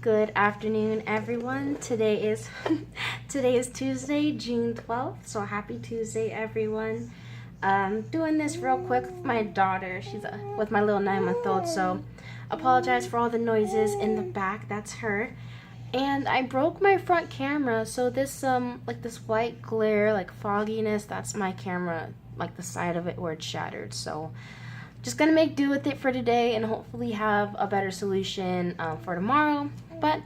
Good afternoon, everyone. Today is today is Tuesday, June 12th. So happy Tuesday, everyone. Doing this real quick with my daughter. She's with my little 9-month-old. So apologize for all the noises in the back. That's her. And I broke my front camera. So this like this white glare, like fogginess, that's my camera, like the side of it where it's shattered. So just gonna make do with it for today and hopefully have a better solution for tomorrow. But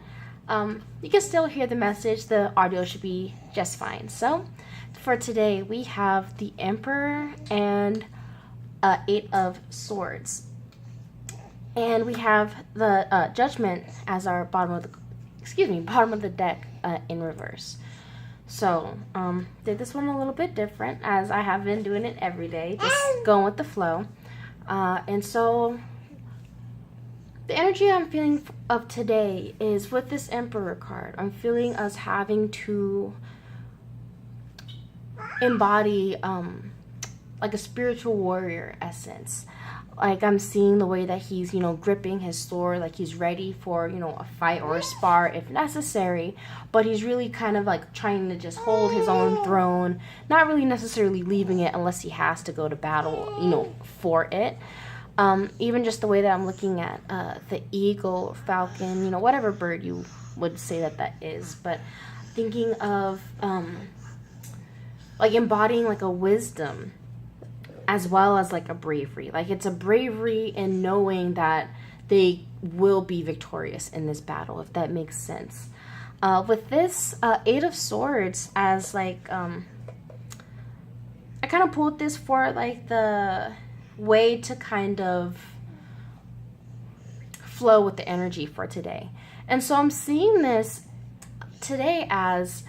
you can still hear the message. The audio should be just fine. So for today we have the Emperor and Eight of Swords, and we have the Judgment as our bottom of the deck in reverse. So did this one a little bit different, as I have been doing it every day, just going with the flow. And so the energy I'm feeling of today is with this Emperor card. I'm feeling us having to embody like a spiritual warrior essence. Like I'm seeing the way that he's, gripping his sword, like he's ready for, a fight or a spar if necessary. But he's really kind of like trying to just hold his own throne, not really necessarily leaving it unless he has to go to battle, for it. Even just the way that I'm looking at the eagle or falcon, whatever bird you would say that is. But thinking of like embodying like a wisdom as well as like a bravery. Like it's a bravery in knowing that they will be victorious in this battle, if that makes sense. With this Eight of Swords as like, I kind of pulled this for like the way to kind of flow with the energy for today. And so I'm seeing this today as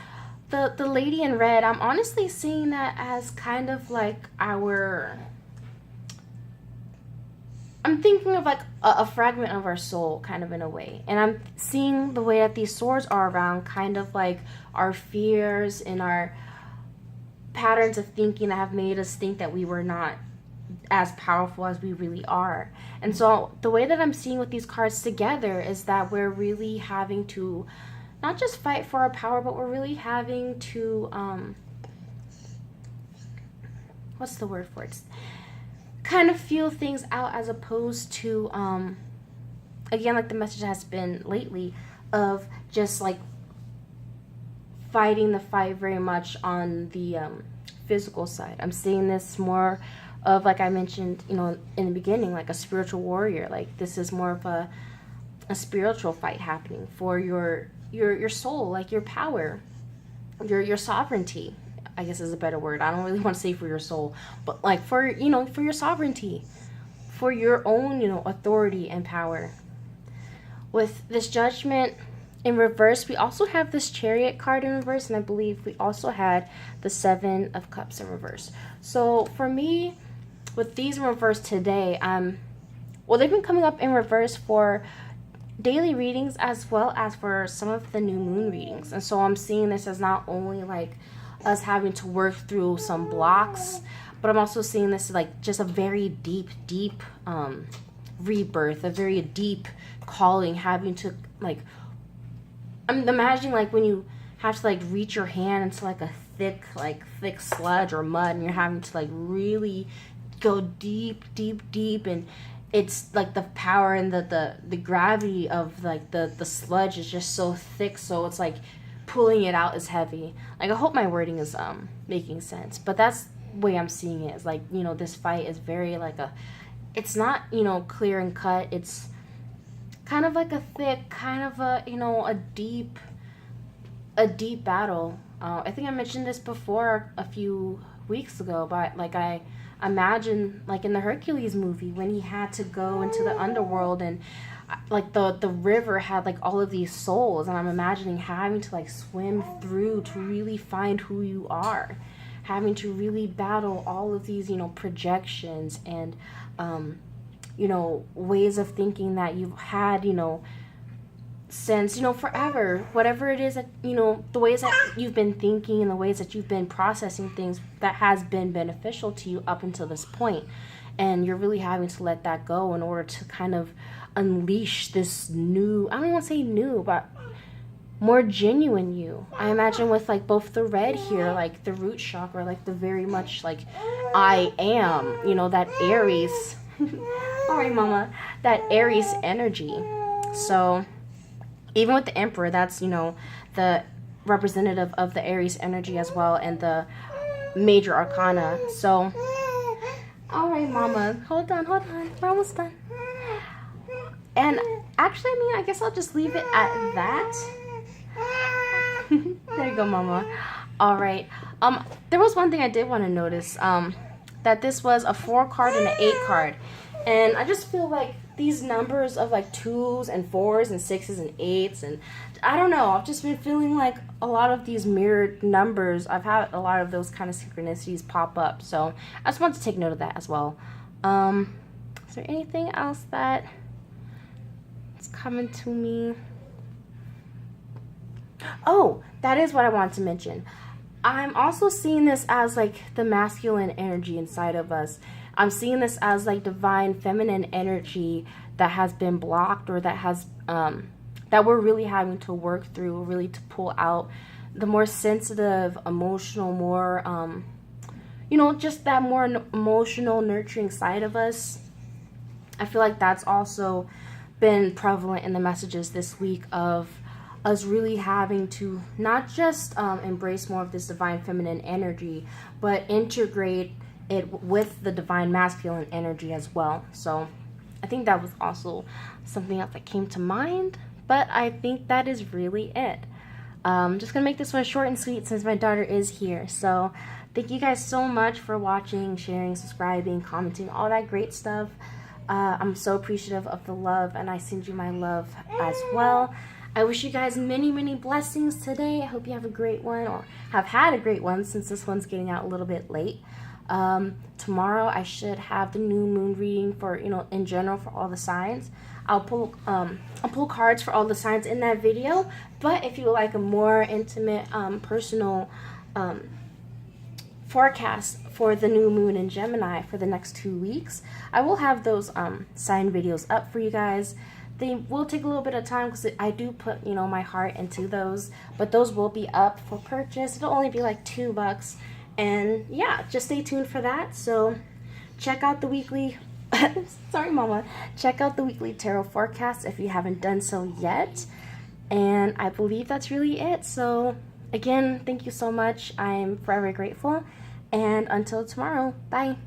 the lady in red. I'm honestly seeing that as kind of like I'm thinking of like a fragment of our soul, kind of in a way. And I'm seeing the way that these swords are around kind of like our fears and our patterns of thinking that have made us think that we were not as powerful as we really are. And so the way that I'm seeing with these cards together is that we're really having to not just fight for our power, but we're really having to what's the word for it? Kind of feel things out, as opposed to again, like the message has been lately of just like fighting the fight very much on the physical side. I'm seeing this more of, like I mentioned, in the beginning, like a spiritual warrior. Like this is more of a spiritual fight happening for your soul, like your power, your sovereignty, I guess is a better word. I don't really want to say for your soul, but like for for your sovereignty, for your own authority and power. With this Judgment in reverse, we also have this Chariot card in reverse, and I believe we also had the Seven of Cups in reverse. So for me, with these in reverse today, well, they've been coming up in reverse for daily readings as well as for some of the new moon readings. And so I'm seeing this as not only like us having to work through some blocks, but I'm also seeing this as like just a very deep rebirth, a very deep calling, having to like, I'm imagining like when you have to like reach your hand into like a thick sludge or mud, and you're having to like really go deep, and it's like the power and the gravity of like the sludge is just so thick, so it's like pulling it out is heavy. Like I hope my wording is making sense, but that's the way I'm seeing it. Is like, this fight is very like it's not clear and cut. It's kind of like a thick, kind of a deep battle. I think I mentioned this before a few weeks ago, but like I imagine like in the Hercules movie when he had to go into the underworld, and like the river had like all of these souls, and I'm imagining having to like swim through to really find who you are, having to really battle all of these projections and ways of thinking that you've had since forever, whatever it is that the ways that you've been thinking and the ways that you've been processing things that has been beneficial to you up until this point. and you're really having to let that go in order to kind of unleash this new, I don't want to say new, but more genuine you. I imagine with like both the red here, like the root chakra, like the very much like I am, you know, that Aries. All right, mama, that Aries energy. So even with the Emperor, that's, you know, the representative of the Aries energy as well, and the major arcana. So all right, mama, hold on, we're almost done. And actually, I mean, I guess I'll just leave it at that. There you go, mama. All right. There was one thing I did want to notice, that this was a 4 card and an 8 card. And I just feel like these numbers of like 2s and 4s and 6s and 8s, and I don't know, I've just been feeling like a lot of these mirrored numbers, I've had a lot of those kind of synchronicities pop up. So I just wanted to take note of that as well. Is there anything else that is coming to me? Oh, that is what I wanted to mention. I'm also seeing this as like the masculine energy inside of us. I'm seeing this as like divine feminine energy that has been blocked, or that has that we're really having to work through, really to pull out the more sensitive, emotional, more you know, just that more emotional, nurturing side of us. I feel like that's also been prevalent in the messages this week, of us really having to not just embrace more of this divine feminine energy, but integrate it with the divine masculine energy as well. So I think that was also something else that came to mind, but I think that is really it. I'm just gonna make this one short and sweet since my daughter is here. So thank you guys so much for watching, sharing, subscribing, commenting, all that great stuff. I'm so appreciative of the love, and I send you my love as well. I wish you guys many, many blessings today. I hope you have a great one, or have had a great one, since this one's getting out a little bit late. Tomorrow I should have the new moon reading for, you know, in general for all the signs. I'll pull cards for all the signs in that video. But if you would like a more intimate, personal forecast for the new moon in Gemini for the next 2 weeks, I will have those sign videos up for you guys. They will take a little bit of time because I do put, you know, my heart into those, but those will be up for purchase. It'll only be like $2, and yeah, just stay tuned for that. So check out the weekly sorry mama, check out the weekly tarot forecast if you haven't done so yet. And I believe that's really it. So again, thank you so much. I'm forever grateful, and until tomorrow, bye.